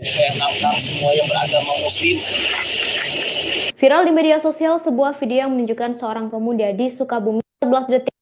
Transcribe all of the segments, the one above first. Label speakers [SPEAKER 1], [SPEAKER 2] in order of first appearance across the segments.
[SPEAKER 1] Saya tantang semua yang beragama Muslim.
[SPEAKER 2] Viral di media sosial sebuah video yang menunjukkan seorang pemuda di Sukabumi 14 detik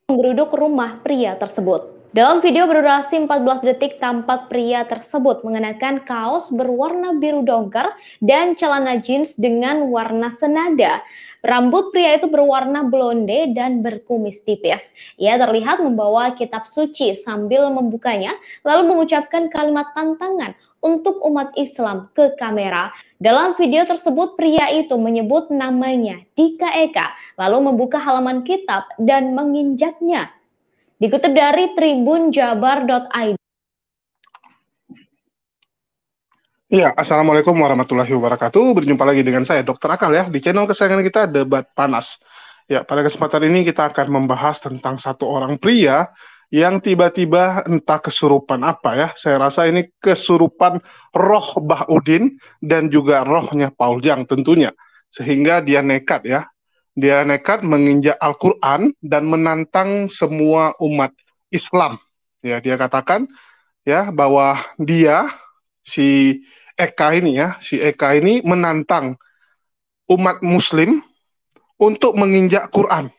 [SPEAKER 2] menggeruduk rumah pria tersebut. Dalam video berdurasi 14 detik, tampak pria tersebut mengenakan kaos berwarna biru dongker dan celana jeans dengan warna senada. Rambut pria itu berwarna blonde dan berkumis tipis. Ia terlihat membawa kitab suci sambil membukanya, lalu mengucapkan kalimat pantangan untuk umat Islam ke kamera. Dalam video tersebut, pria itu menyebut namanya Dika Eka, lalu membuka halaman kitab dan menginjaknya. Dikutip dari tribunjabar.id.
[SPEAKER 3] Iya, Assalamualaikum warahmatullahi wabarakatuh. Berjumpa lagi dengan saya, Dr. Akal ya, di channel kesayangan kita, Debat Panas. Ya, pada kesempatan ini kita akan membahas tentang satu orang pria yang tiba-tiba entah kesurupan apa ya. Saya rasa ini kesurupan roh Bahudin dan juga rohnya Paul Jang tentunya. Sehingga dia nekat ya. Dia nekat menginjak Al-Quran dan menantang semua umat Islam. Ya, dia katakan ya bahwa dia si Eka ini menantang umat Muslim untuk menginjak Quran.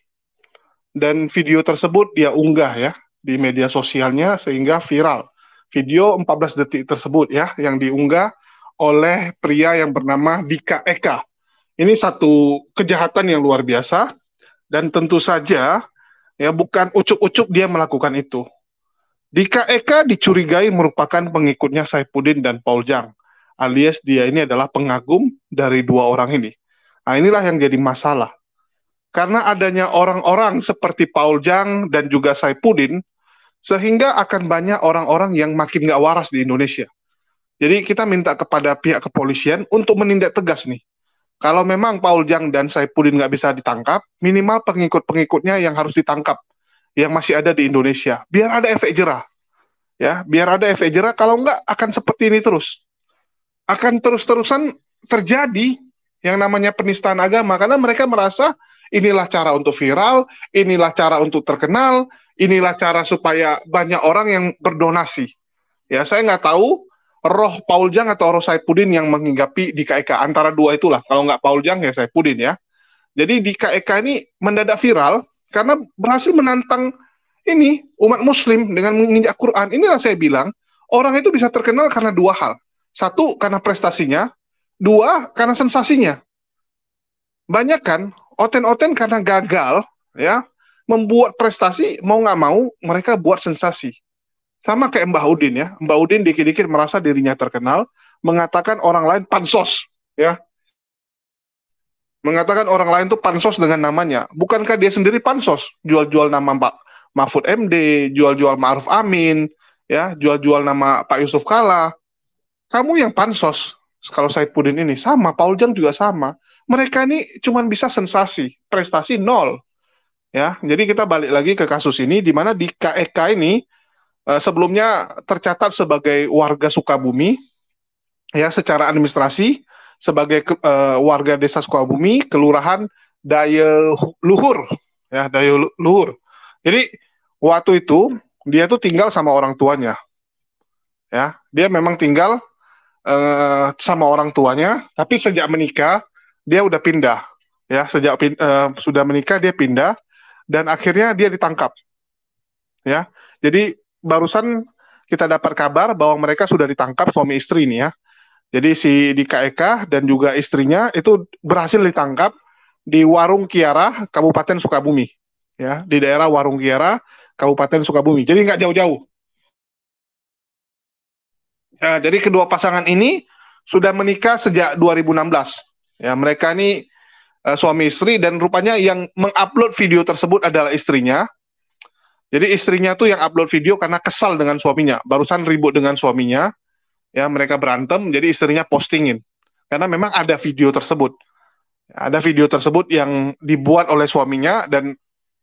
[SPEAKER 3] Dan video tersebut dia unggah ya di media sosialnya sehingga viral. Video 14 detik tersebut ya yang diunggah oleh pria yang bernama Dika Eka. Ini satu kejahatan yang luar biasa dan tentu saja ya bukan ucuk-ucuk dia melakukan itu. Dika Eka dicurigai merupakan pengikutnya Saifuddin dan Paul Jang, alias dia ini adalah pengagum dari dua orang ini. Nah, inilah yang jadi masalah. Karena adanya orang-orang seperti Paul Jang dan juga Saifuddin, sehingga akan banyak orang-orang yang makin gak waras di Indonesia. Jadi kita minta kepada pihak kepolisian untuk menindak tegas nih. Kalau memang Paul Jang dan Saifuddin nggak bisa ditangkap, minimal pengikut-pengikutnya yang harus ditangkap, yang masih ada di Indonesia. Biar ada efek jerah. Ya, biar ada efek jerah, kalau nggak akan seperti ini terus. Akan terus-terusan terjadi yang namanya penistaan agama, karena mereka merasa inilah cara untuk viral, inilah cara untuk terkenal, inilah cara supaya banyak orang yang berdonasi. Ya, saya nggak tahu roh Paul Jang atau roh Saifuddin yang menghinggapi Dika Eka. Antara dua itulah, kalau nggak Paul Jang ya Saifuddin ya. Jadi Dika Eka ini mendadak viral karena berhasil menantang ini umat Muslim dengan menginjak Quran. Inilah saya bilang, orang itu bisa terkenal karena dua hal. Satu, karena prestasinya. Dua, karena sensasinya. Banyak kan, oten-oten karena gagal, ya, membuat prestasi, mau nggak mau, mereka buat sensasi. Sama kayak Mbah Udin ya. Mbah Udin dikit-dikit merasa dirinya terkenal, mengatakan orang lain pansos, ya. Mengatakan orang lain tuh pansos dengan namanya. Bukankah dia sendiri pansos? Jual-jual nama Pak Mahfud MD, jual-jual Ma'ruf Amin, ya, jual-jual nama Pak Yusuf Kala. Kamu yang pansos. Kalau Saifuddin ini sama, Paul Jang juga sama. Mereka ini cuma bisa sensasi, prestasi nol. Ya, jadi kita balik lagi ke kasus ini, di mana di KEK ini sebelumnya tercatat sebagai warga Sukabumi, ya, secara administrasi sebagai warga desa Sukabumi, kelurahan Daya Luhur, ya, Daya Luhur. Jadi waktu itu dia tuh tinggal sama orang tuanya, ya, dia memang tinggal sama orang tuanya, tapi sejak menikah dia udah pindah, ya, sudah menikah dia pindah dan akhirnya dia ditangkap, ya. Jadi barusan kita dapat kabar bahwa mereka sudah ditangkap suami istri ini ya. Jadi si Dika Eka dan juga istrinya itu berhasil ditangkap di Warung Kiara, Kabupaten Sukabumi, ya, di daerah Warung Kiara, Kabupaten Sukabumi. Jadi nggak jauh-jauh. Nah, jadi kedua pasangan ini sudah menikah sejak 2016. Ya, mereka ini suami istri dan rupanya yang mengupload video tersebut adalah istrinya. Jadi istrinya tuh yang upload video karena kesal dengan suaminya, barusan ribut dengan suaminya. Ya, mereka berantem, jadi istrinya postingin. Karena memang ada video tersebut. Ada video tersebut yang dibuat oleh suaminya dan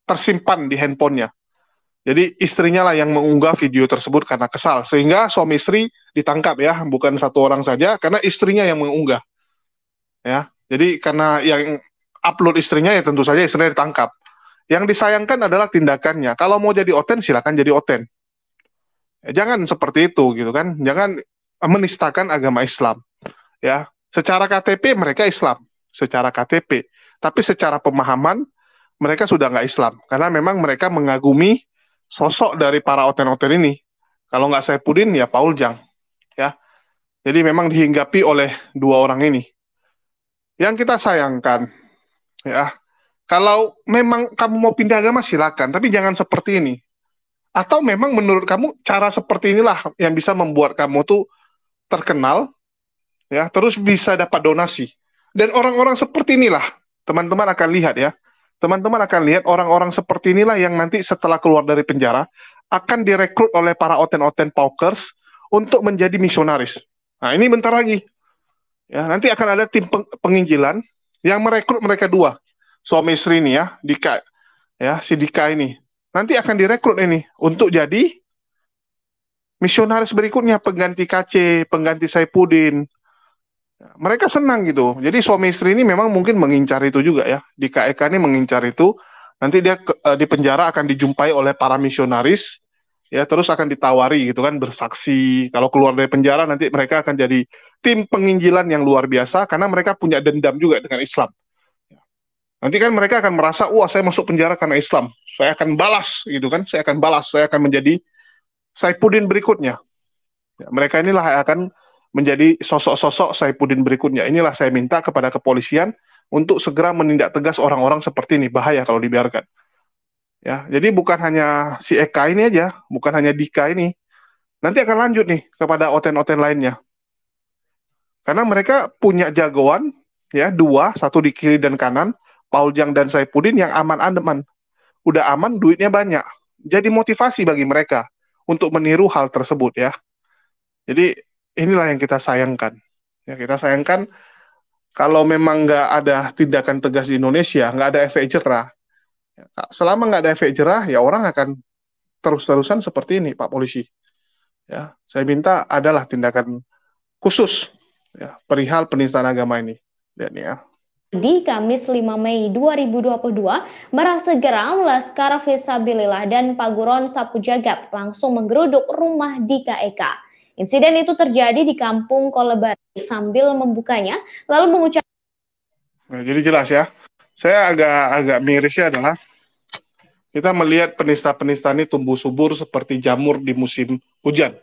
[SPEAKER 3] tersimpan di handphonenya. Jadi istrinya lah yang mengunggah video tersebut karena kesal. Sehingga suami istri ditangkap ya, bukan satu orang saja, karena istrinya yang mengunggah. Ya, jadi karena yang upload istrinya ya tentu saja istrinya ditangkap. Yang disayangkan adalah tindakannya. Kalau mau jadi oten, silakan jadi oten. Jangan seperti itu gitu kan. Jangan menistakan agama Islam. Ya, secara KTP mereka Islam, secara KTP, tapi secara pemahaman mereka sudah nggak Islam, karena memang mereka mengagumi sosok dari para oten-oten ini. Kalau nggak Saifuddin, ya Paul Jang. Ya, jadi memang dihinggapi oleh dua orang ini. Yang kita sayangkan, ya, kalau memang kamu mau pindah agama silakan, tapi jangan seperti ini. Atau memang menurut kamu cara seperti inilah yang bisa membuat kamu tuh terkenal, ya, terus bisa dapat donasi. Dan orang-orang seperti inilah, teman-teman akan lihat ya, teman-teman akan lihat orang-orang seperti inilah yang nanti setelah keluar dari penjara akan direkrut oleh para oten-oten paukers untuk menjadi misionaris. Nah, ini bentar lagi. Ya, nanti akan ada tim penginjilan yang merekrut mereka dua. Suami istri ini ya, Dika, ya, si Dika ini. Nanti akan direkrut ini untuk jadi misionaris berikutnya, pengganti KC, pengganti Saifuddin. Mereka senang gitu. Jadi suami istri ini memang mungkin mengincar itu juga ya. Dika Eka ini mengincar itu. Nanti dia di penjara akan dijumpai oleh para misionaris, ya, terus akan ditawari gitu kan, bersaksi. Kalau keluar dari penjara nanti mereka akan jadi tim penginjilan yang luar biasa karena mereka punya dendam juga dengan Islam. Nanti kan mereka akan merasa, wah, saya masuk penjara karena Islam, saya akan balas gitu kan, saya akan balas, saya akan menjadi Saifuddin berikutnya. Ya, mereka inilah yang akan menjadi sosok-sosok Saifuddin berikutnya. Inilah saya minta kepada kepolisian untuk segera menindak tegas orang-orang seperti ini, bahaya kalau dibiarkan. Ya, jadi bukan hanya si Eka ini aja, bukan hanya Dika ini, nanti akan lanjut nih kepada oten-oten lainnya. Karena mereka punya jagoan, ya, dua, satu di kiri dan kanan, Paul Jang dan Saifuddin yang aman-aman. Udah aman, duitnya banyak. Jadi motivasi bagi mereka untuk meniru hal tersebut ya. Jadi inilah yang kita sayangkan. Ya, kita sayangkan kalau memang nggak ada tindakan tegas di Indonesia, nggak ada efek jerah. Selama nggak ada efek jerah, ya orang akan terus-terusan seperti ini, Pak Polisi. Ya, saya minta adalah tindakan khusus ya, perihal penistaan agama ini. Dan ya.
[SPEAKER 2] Di Kamis 5 Mei 2022, Marasegeram Geram, Laskar Fisabilillah dan Paguron Sapu Jagat langsung menggeruduk rumah Dika Eka. Insiden itu terjadi di Kampung Kolebari sambil membukanya, lalu mengucapkan.
[SPEAKER 3] Nah, jadi jelas ya, saya agak mirisnya adalah kita melihat penista-penista ini tumbuh subur seperti jamur di musim hujan.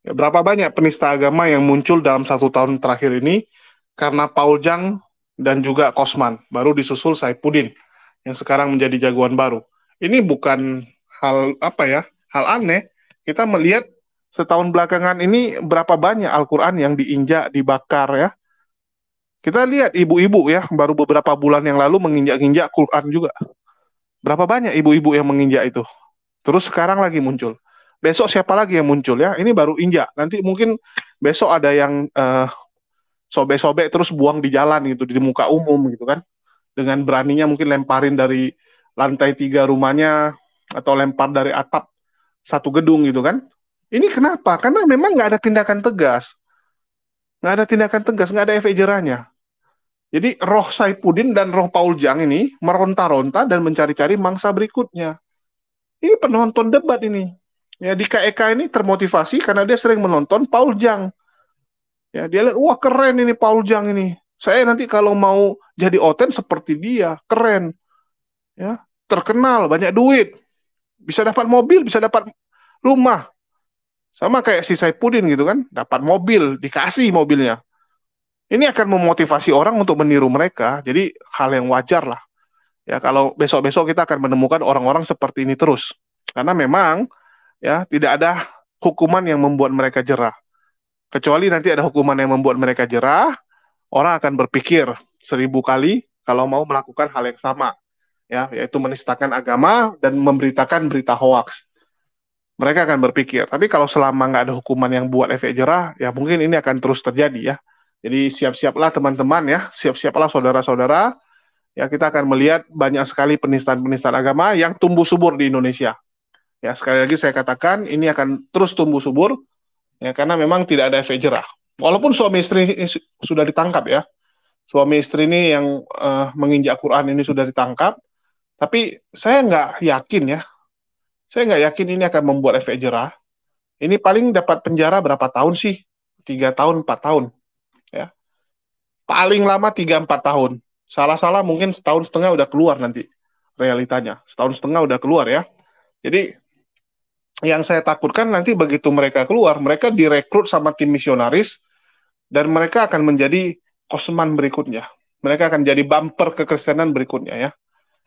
[SPEAKER 3] Ya, berapa banyak penista agama yang muncul dalam 1 tahun terakhir ini karena Paul Jang dan juga Kosman, baru disusul Saifuddin yang sekarang menjadi jagoan baru. Ini bukan hal hal aneh. Kita melihat setahun belakangan ini berapa banyak Al-Quran yang diinjak, dibakar ya. Kita lihat ibu-ibu ya, baru beberapa bulan yang lalu menginjak-injak Quran juga. Berapa banyak ibu-ibu yang menginjak itu. Terus sekarang lagi muncul. Besok siapa lagi yang muncul ya? Ini baru injak. Nanti mungkin besok ada yang sobek-sobek terus buang di jalan gitu, di muka umum gitu kan, dengan beraninya mungkin lemparin dari lantai 3 rumahnya atau lempar dari atap satu gedung gitu kan. Ini kenapa? Karena memang nggak ada tindakan tegas, nggak ada efek jerahnya. Jadi roh Saifuddin dan roh Paul Jang ini meronta-ronta dan mencari-cari mangsa berikutnya. Ini penonton debat ini. Ya, Dika Eka ini termotivasi karena dia sering menonton Paul Jang. Ya, dia lihat, wah keren ini Paul Jang ini. Saya nanti kalau mau jadi oten seperti dia, keren. Ya, terkenal, banyak duit. Bisa dapat mobil, bisa dapat rumah. Sama kayak si Saifuddin gitu kan, dapat mobil, dikasih mobilnya. Ini akan memotivasi orang untuk meniru mereka. Jadi hal yang wajar lah. Ya, kalau besok-besok kita akan menemukan orang-orang seperti ini terus. Karena memang ya tidak ada hukuman yang membuat mereka jerah. Kecuali nanti ada hukuman yang membuat mereka jerah, orang akan berpikir 1000 kali kalau mau melakukan hal yang sama, ya, yaitu menistakan agama dan memberitakan berita hoaks. Mereka akan berpikir. Tapi kalau selama nggak ada hukuman yang buat efek jerah, ya mungkin ini akan terus terjadi ya. Jadi siap-siaplah teman-teman ya, siap-siaplah saudara-saudara. Ya, kita akan melihat banyak sekali penistaan-penistaan agama yang tumbuh subur di Indonesia. Ya, sekali lagi saya katakan ini akan terus tumbuh subur. Ya, karena memang tidak ada efek jerah. Walaupun suami istri sudah ditangkap ya, suami istri ini yang menginjak Quran ini sudah ditangkap, tapi saya nggak yakin ya, saya nggak yakin ini akan membuat efek jerah. Ini paling dapat penjara berapa tahun sih? 3 tahun, 4 tahun. Ya. Paling lama 3-4 tahun. Salah-salah mungkin setahun setengah udah keluar nanti realitanya. Setahun setengah udah keluar ya. Jadi yang saya takutkan nanti begitu mereka keluar, mereka direkrut sama tim misionaris dan mereka akan menjadi koseman berikutnya. Mereka akan jadi bumper kekristenan berikutnya ya.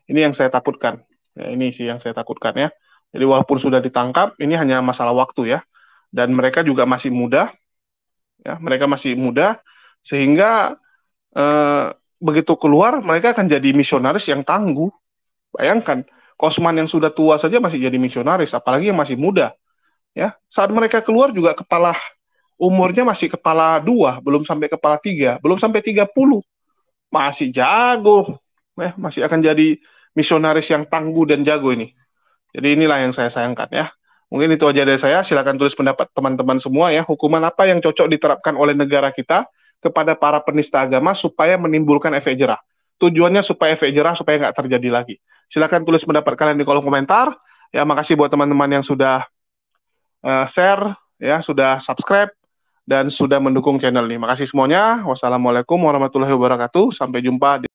[SPEAKER 3] Ini yang saya takutkan. Ya, ini sih yang saya takutkan ya. Jadi walaupun sudah ditangkap, ini hanya masalah waktu ya. Dan mereka juga masih muda, ya. Mereka masih muda, sehingga begitu keluar mereka akan jadi misionaris yang tangguh. Bayangkan, Kosman yang sudah tua saja masih jadi misionaris, apalagi yang masih muda. Ya, saat mereka keluar juga umurnya masih kepala 2, belum sampai kepala 3, belum sampai 30, masih jago, masih akan jadi misionaris yang tangguh dan jago ini. Jadi inilah yang saya sayangkan ya. Mungkin itu aja dari saya. Silakan tulis pendapat teman-teman semua ya. Hukuman apa yang cocok diterapkan oleh negara kita kepada para penista agama supaya menimbulkan efek jerah. Tujuannya supaya efek jerah supaya nggak terjadi lagi. Silakan tulis pendapat kalian di kolom komentar. Ya, makasih buat teman-teman yang sudah share, ya, sudah subscribe dan sudah mendukung channel ini. Makasih semuanya. Wassalamualaikum warahmatullahi wabarakatuh. Sampai jumpa di